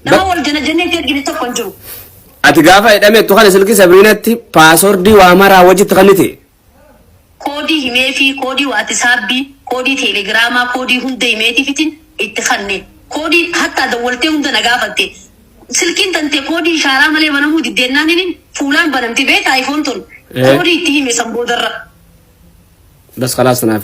nama wal jana jannee ergine tokko hin jiru. Ati gaafa hidhame tu kana silki Sabriinatti paaswordii waa maraa wajjitti kannite. Koodii himee fi koodii waatisaabii, koodii teelegiraamaa, koodii hunda himeetii fitin itti kanne. Koodii hatta dawwaltee hunda na gaafatte. Silkiin tante koodii ishaaraa malee banamuu diddeenaan inni fuulaan banamti beeka iPhone tun. Koodii itti hime san boodarra. Bas khalaas naaf.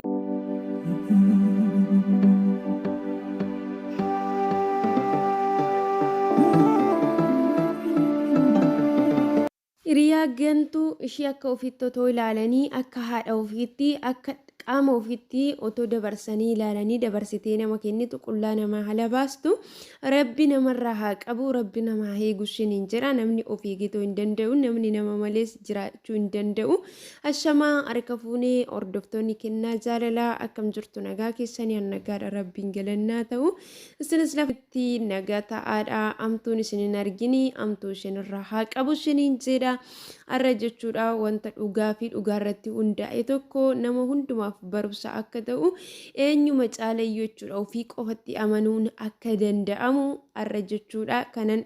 Hiriyaa gantuu ishii akka ofiitti otoo ilaalanii akka haadha ofiitti akka qaama ofiitti otoo dabarsanii ilaalanii dabarsitee nama kennitu qullaa namaa hala baastu rabbi namarraa haa qabu rabbi namaa eegu shiniin jira namni of eegitoo hin danda'u namni nama malees jiraachuu hin danda'u ashamaa harka fuunee hordoftoonni kennaa jaalalaa akkam jirtu nagaa keessanii nagaadha rabbiin galannaa ta'u isinis lafatti nagaa ta'aadha amtuun isin hin argini amtuu isinirraa haa qabu shiniin jedha arra jechuudha wanta dhugaa fi dhugaarratti hundaa'e tokko nama hundumaaf barumsa akka ta'u eenyuma caalayyuu jechuudha ofii qofatti amanuun akka danda'amu arra jechuudha kanan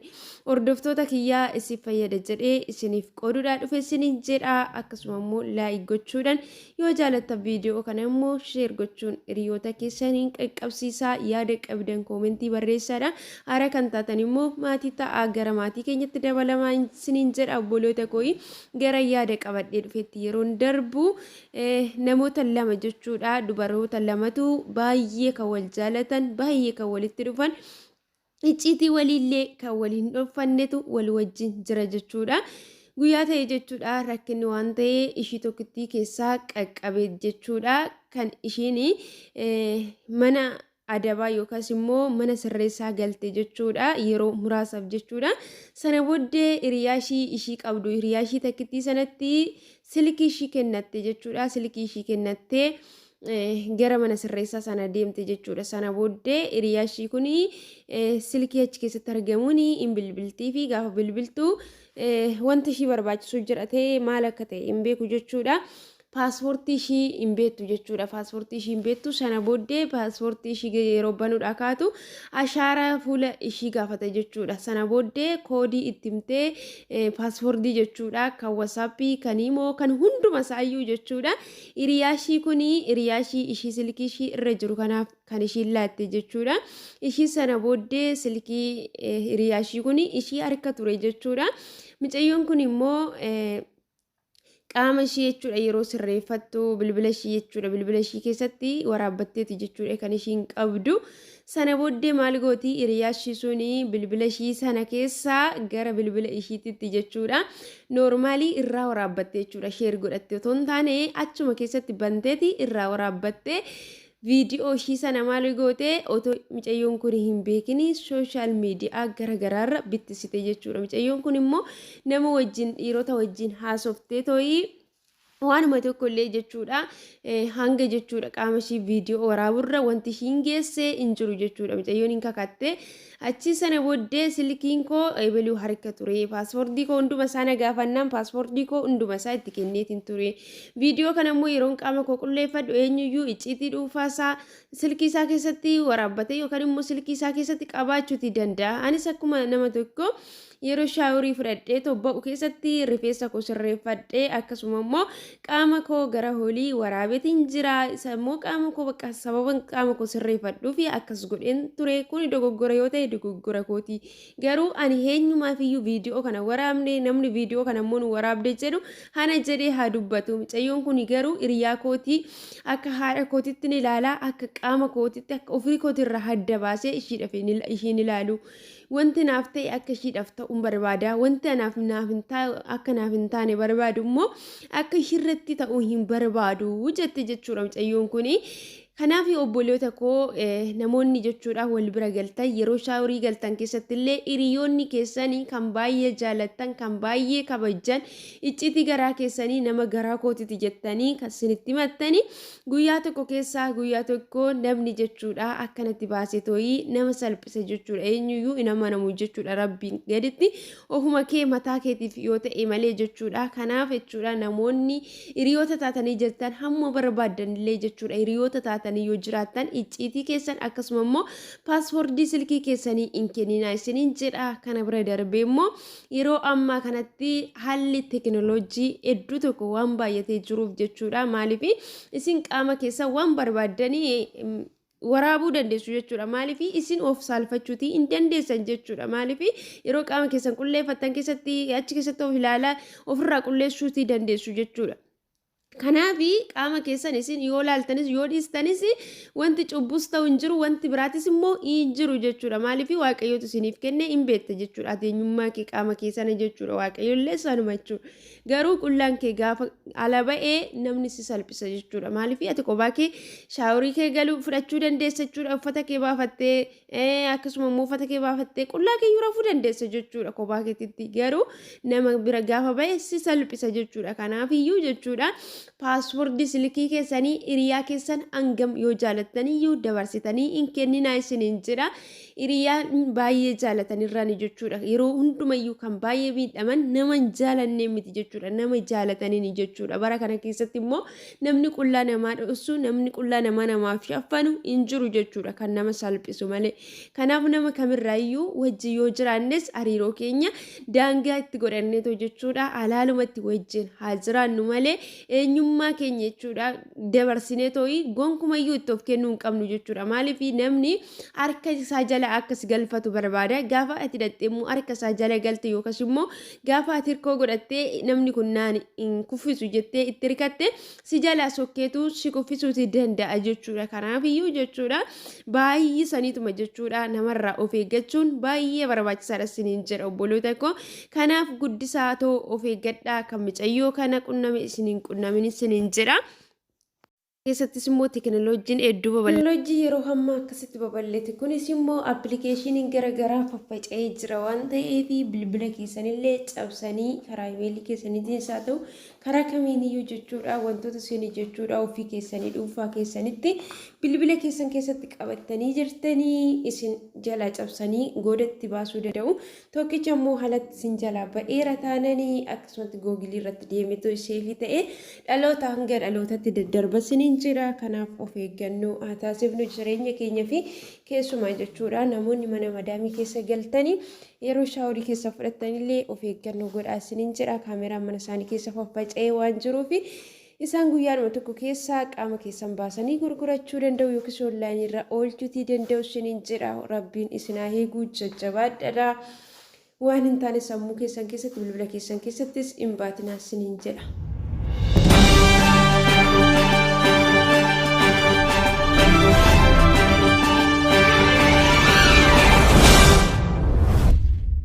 hordoftoota kiyyaa isin fayyada jedhee isiniif qooduudha dhufe isiniin jedha akkasuma immoo laayik gochuudhaan yoo jaalattan viidiyoo kana immoo sheer gochuun hiriyoota keessaniin qaqqabsiisaa yaada qabdan koomentii barreessaadha hara kan taatan immoo maatii ta'aa gara maatii keenyatti dabalamaa isiniin jedha obboloota kooyi gara yaada qabadhee dhufetti yeroon darbu namoota lama jechuudha dubaroota lamatu baay'ee kan wal jaalatan baay'ee kan walitti dhufan icciitii waliillee kan waliin dhuffannetu wal wajjin jira jechuudha guyyaa ta'e jechuudha rakkinni waan ta'ee ishii tokkittii keessaa qaqqabe jechuudha kan ishiin mana adabaa yookaas immoo mana sirreessaa galte jechuudha yeroo muraasaaf jechuudha sana booddee hiriyaashii ishii qabdu hiriyaashii takkittii sanatti silkii ishii kennatte jechuudha silkii ishii kennattee gara mana sirreessaa sana deemte jechuudha sana booddee hiriyaashii kuni silkii achi keessatti argamuun hin bilbiltii fi gaafa bilbiltuu wanta ishii barbaachisu jedhatee maal akka ta'e hin beeku jechuudha. Paaspoortii ishii hin beektu jechuudha. Paaspoortii ishii hin beektu sana booddee paaspoortii ishii yeroo banuudha kaatu ashaaraa fuula ishii gaafata jechuudha. Sana booddee koodii itti himtee paaspoortii jechuudha kan wasaappii kan imoo kan hunduma isaayyuu jechuudha. Hiriyaashii kuni hiriyaashii ishii silkii ishii irra jiru kanaaf kan ishiin laatte jechuudha. Ishii sana booddee silkii hiriyaashii kuni ishii harka ture jechuudha. Mucayyoon kun immoo qaama ishii jechuudha yeroo sirreeffattu bilbila ishii jechuudha bilbila ishii keessatti waraabbatteeti jechuudha kan ishiin qabdu sana booddee maal gooti hiriyaashii suni bilbila ishii sana keessaa gara bilbila ishiitti jechuudha noormaalii irraa waraabbatte jechuudha sheer godhatte otoo hin taane achuma keessatti banteeti irraa waraabbatte viidiyoo ishii sana maal goote otoo mucayyoon kun hin beekini sooshaal miidiyaa garagaraarra bittisite jechuudha mucayyoon kun immoo nama wajjin dhiirota wajjin haasoftee tooyi waanuma tokko illee jechuudha hanga jechuudha qaama ishii viidiyoo waraaburra wanti ishiin geesse hin jiru jechuudha mucayyoon hin kakatte achi sana booddee silkiin koo eebaluu harka ture paaspoortii koo hunduma isaa gaafannaan paaspoortii koo hunduma isaa itti kenneetiin ture viidiyoo kana immoo yeroon qaama koo qulleeffadhu eenyuyyuu icciitii dhuunfaasaa silkii isaa keessatti waraabbate yookaan immoo silkii isaa keessatti qabaachuuti danda'a anis akkuma nama tokko yeroo shaaworii fudhadhee tobba'u keessatti rifeensa koo sirreeffadhee akkasuma immoo qaama koo gara hoolii waraabeetiin jira isa immoo qaama koo bakka sababa qaama koo sirreeffadhuu fi akkas godheen ture kun dogoggora yoo ta'e dogoggora kooti garuu ani eenyumaaf iyyuu viidiyoo kana waraabne namni viidiyoo kana immoo nu waraabde jedhu hana jedhee haa dubbatu mucayyoon kun garuu hiriyaa kooti akka haadha kootitti ni ilaalaa akka qaama kootitti akka ofii kootirraa adda baasee ishiin ilaalu wanti naaf ta'e akka ishiidhaaf ta'uun barbaada wanti naaf hin taane barbaadu immoo akka ishirratti ta'uu hin barbaadu jette jechuudha mucayyoon kuni kanaaf obboloota koo namoonni jechuudha wal bira galtan yeroo shaaworii galtan keessatti illee hiriyoonni keessanii kan baay'ee jaallattan kan baay'ee kabajjan icciitii garaa keessanii nama garaa kootiti jettanii kan isinitti himattanii guyyaa tokko keessaa guyyaa tokko namni jechuudha akkanatti baasee tooyii nama salphise jechuudha eenyuyyuu hin amanamu jechuudha rabbiin gaditti ofuma kee mataa keetiif yoo ta'e malee jechuudha kanaaf jechuudha namoonni hiriyoota taatanii jirtan hamma barbaadan illee jechuudha hiriyoota taatan baattanii yoo jiraattan icciitii keessan akkasuma immoo paaswoordii silkii keessanii hin kenninaa isiniin jedha. Kana bira darbee immoo yeroo ammaa kanatti haalli teekinooloojii hedduu tokko waan baay'atee jiruuf jechuudha. Maaliif isin qaama keessa waan barbaaddanii waraabuu dandeessu jechuudha. Maaliif isin of saalfachuutii hin dandeessan jechuudha. Maaliif yeroo qaama keessan qulleeffattan keessatti achi keessatti of ilaalaa ofirraa qulleessuutii dandeessu jechuudha. Kanaafi qaama keessan isin yoo laaltanis yoo dhiistanis wanti cubbuus ta'u hin jiru, wanti biraatis immoo hin jiru jechuudha. Maaliif waaqayyotu isiniif kenne hin beekta jechuudha. Adeenyummaa kee qaama keessan jechuudha. Waaqayyollee sanuma jechuudha. Garuu qullaan kee gaafa ala ba'ee namni si salphisa jechuudha. Maaliif ati kophaa kee shaaworii kee galuu fudhachuu dandeessa jechuudha. Uffata kee baafattee akkasuma immoo uffata kee baafattee qullaa kee rafuu dandeessa jechuudha. Kophaa keetitti garuu nama bira gaafa ba'e si salphisa jechuudha. Kanaafiyyuu jechuudha. Paaswoordii silkii keessanii hiriyaa keessan hangam yoo jaalattaniyyuu dabarsitanii hin kenninaa isiniin jira. Hiriyaa baay'ee jaalatanirraan jechuudha. Yeroo hundumayyuu kan baay'ee miidhaman nama hin jaalannee miti jechuudha. Nama jaalataniin jechuudha. Bara kana keessatti immoo namni qullaa namaa dhoosu, namni qullaa namaaf shaffanu hin jiru jechuudha. Kan nama salphisu malee. Kanaaf nama kamirraayyuu wajjin yoo jiraannes hariiroo keenya daangaa itti godhanneetu jechuudha. Alaalumatti wajjin haa jiraannu malee eenyummaa keenya jechuudha dabarsinee tooyi gonkumayyuu itti of kennuu hin qabnu jechuudha. Maaliif namni harka isaa jala akkas galfatu barbaada. Gaafa ati dhadheemmoo harka isaa jala galte yookas immoo gaafa ati hirkoo godhattee namni kun naan hin kuffisu jettee itti hirkatte si jala sokkeetu si kuffisuuti danda'a jechuudha. Kanaafiyyuu jechuudha baay'ee saniituma jechuudha namarraa of eeggachuun baay'ee barbaachisaadha isiniin jedha obboloota koo. Kanaaf guddisaa too of eeggadhaa kan micayyoo kana qunname isiniin qunnamin isiniin jedha. Keessattis immoo teekinooloojiin hedduu babal'ate. Teekinooloojii yeroo ammaa akkasitti babal'ate kunis immoo appilikeeshiniin garaagaraa faffaca'ee jira waan ta'eef bilbila keessanillee cabsanii karaa imeelii keessaniitiin haa ta'u karaa kamiiniyyuu jechuudha wantoota isin jechuudha ofii keessanii dhuunfaa keessanitti bilbila keessan keessatti qabatanii jirtanii isin jala cabsanii godatti baasuu danda'u. Tokkicha immoo haalatti isin jala ba'eera taananii akkasumatti googilii irratti deemetu isheefi ta'e dhaloota hanga dhalootatti daddarbasanii jira. Kanaaf of eeggannoo haa taasifnu jireenya keenya fi keessumaa jechuudha namoonni mana madaamii keessa galtanii yeroo shaaworii keessa fudhatanillee of eeggannoo godhaa isiniin jedha. Kaameraan mana isaanii keessa faffaca'ee waan jiruuf isaan guyyaadhuma tokko keessa qaama keessan baasanii gurgurachuu danda'u yookiis onlaayinii irra oolchuutii danda'u isiniin jedha. Rabbiin isin haa eegu jajjabaadha. Waan hin taane sammuu keessan keessatti bilbila keessan keessattis hin baatinaa isiniin jedha.